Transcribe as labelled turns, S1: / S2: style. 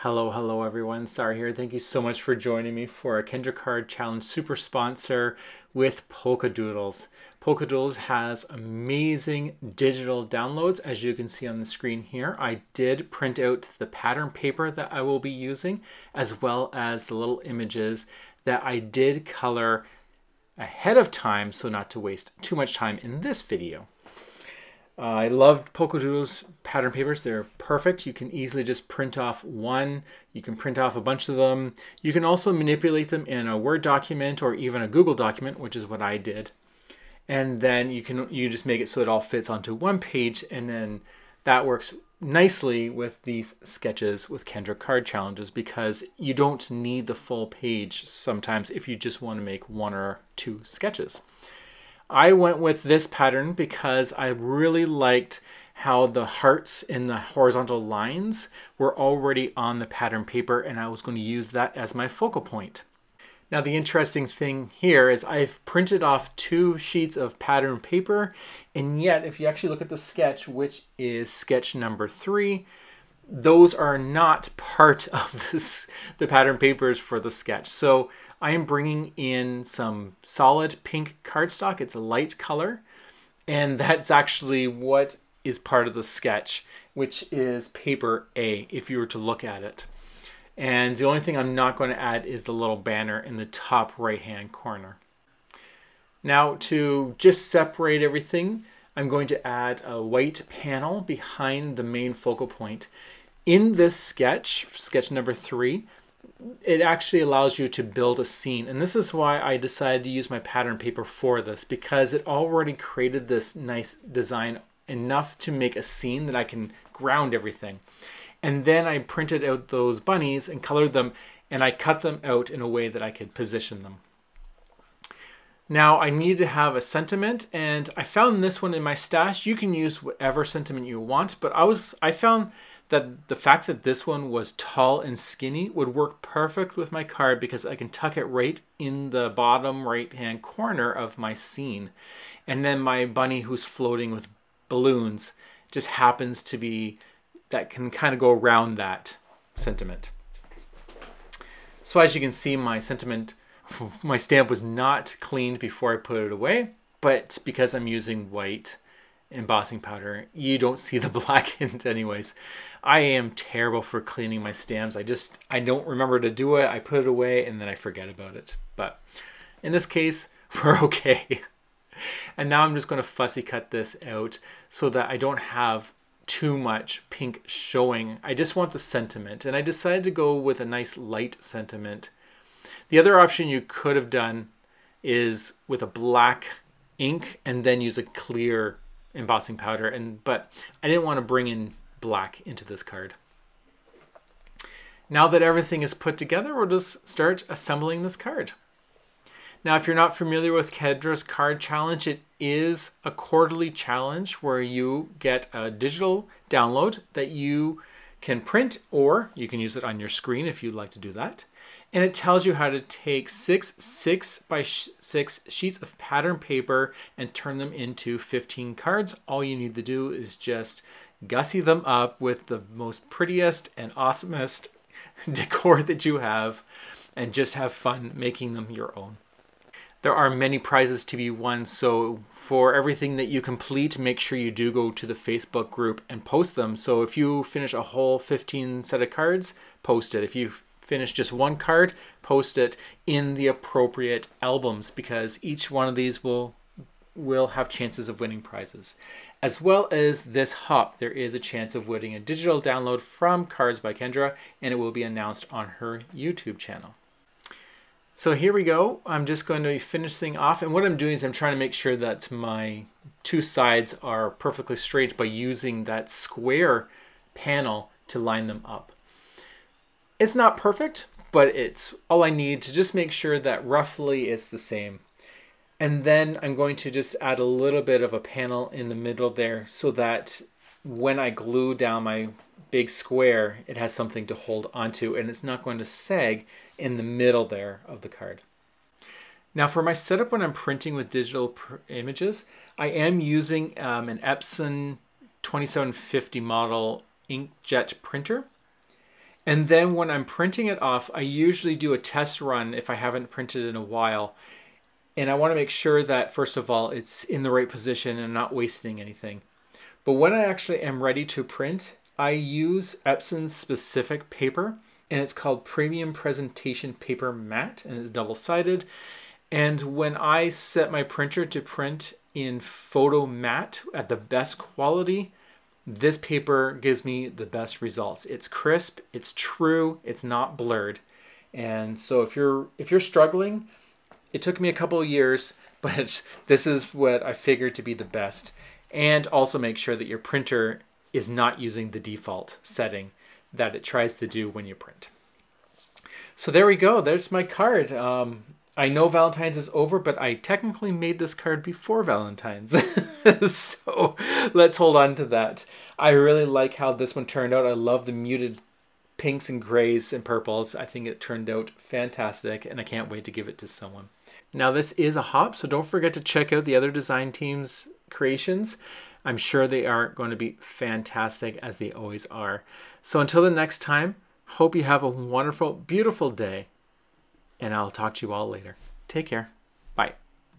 S1: Hello everyone. Sorry here. Thank you so much for joining me for a Kendra Card Challenge super sponsor with Polka Doodles. Polka Doodles has amazing digital downloads, as you can see on the screen here. I did print out the pattern paper that I will be using, as well as the little images that I did color ahead of time so not to waste too much time in this video. I loved Polka Doodles pattern papers. They're perfect. You can easily just print off one. You can print off a bunch of them. You can also manipulate them in a Word document or even a Google document, which is what I did. And then you just make it so it all fits onto one page, and then that works nicely with these sketches with Kendra card challenges because you don't need the full page sometimes if you just want to make one or two sketches. I went with this pattern because I really liked how the hearts in the horizontal lines were already on the pattern paper, and I was going to use that as my focal point. Now the interesting thing here is I've printed off 2 sheets of pattern paper, and yet if you actually look at the sketch, which is sketch number 3, those are not part of the pattern papers for the sketch. So I am bringing in some solid pink cardstock. It's a light color, and that's actually what is part of the sketch, which is paper A, if you were to look at it. And the only thing I'm not going to add is the little banner in the top right-hand corner. Now to just separate everything, I'm going to add a white panel behind the main focal point. In this sketch, sketch number 3, it actually allows you to build a scene. And this is why I decided to use my pattern paper for this, because it already created this nice design enough to make a scene that I can ground everything. And then I printed out those bunnies and colored them, and I cut them out in a way that I could position them. Now I needed to have a sentiment, and I found this one in my stash. You can use whatever sentiment you want, but I found that the fact that this one was tall and skinny would work perfect with my card because I can tuck it right in the bottom right-hand corner of my scene. And then my bunny who's floating with balloons just happens to be, that can kind of go around that sentiment. So as you can see, my stamp was not cleaned before I put it away, but because I'm using white embossing powder, you don't see the black in it anyways. I am terrible for cleaning my stamps. I don't remember to do it. I put it away and then I forget about it. But in this case, we're okay. And now I'm just going to fussy cut this out so that I don't have too much pink showing. I just want the sentiment, and I decided to go with a nice light sentiment. The other option you could have done is with a black ink and then use a clear embossing powder, but I didn't want to bring in black into this card. Now that everything is put together, we'll just start assembling this card. Now, if you're not familiar with Kendra's Card Challenge, it is a quarterly challenge where you get a digital download that you can print, or you can use it on your screen if you'd like to do that. And it tells you how to take 6 6x6 sheets of pattern paper and turn them into 15 cards. All you need to do is just gussy them up with the most prettiest and awesomest decor that you have, and just have fun making them your own. There are many prizes to be won, so for everything that you complete, make sure you do go to the Facebook group and post them. So if you finish a whole 15 set of cards, post it. If you finish just one card, post it in the appropriate albums, because each one of these will have chances of winning prizes. As well as this hop, there is a chance of winning a digital download from Cards by Kendra, and it will be announced on her YouTube channel. So here we go. I'm just going to finish this thing off, and what I'm doing is I'm trying to make sure that my 2 sides are perfectly straight by using that square panel to line them up. It's not perfect, but it's all I need to just make sure that roughly it's the same. And then I'm going to just add a little bit of a panel in the middle there so that when I glue down my big square, it has something to hold onto and it's not going to sag in the middle there of the card. Now for my setup when I'm printing with digital images, I am using an Epson 2750 model inkjet printer. And then when I'm printing it off, I usually do a test run if I haven't printed in a while. And I want to make sure that, first of all, it's in the right position and not wasting anything. But when I actually am ready to print, I use Epson's specific paper, and it's called Premium Presentation Paper Matte, and it's double-sided. And when I set my printer to print in photo matte at the best quality, this paper gives me the best results. It's crisp, it's true, it's not blurred. And so if you're struggling, it took me a couple of years, but this is what I figured to be the best. And also make sure that your printer is not using the default setting that it tries to do when you print. So there we go, there's my card. I know Valentine's is over, but I technically made this card before Valentine's. So let's hold on to that. I really like how this one turned out. I love the muted pinks and grays and purples. I think it turned out fantastic, and I can't wait to give it to someone. Now this is a hop, so don't forget to check out the other design team's creations. I'm sure they are going to be fantastic, as they always are. So until the next time, hope you have a wonderful, beautiful day, and I'll talk to you all later. Take care.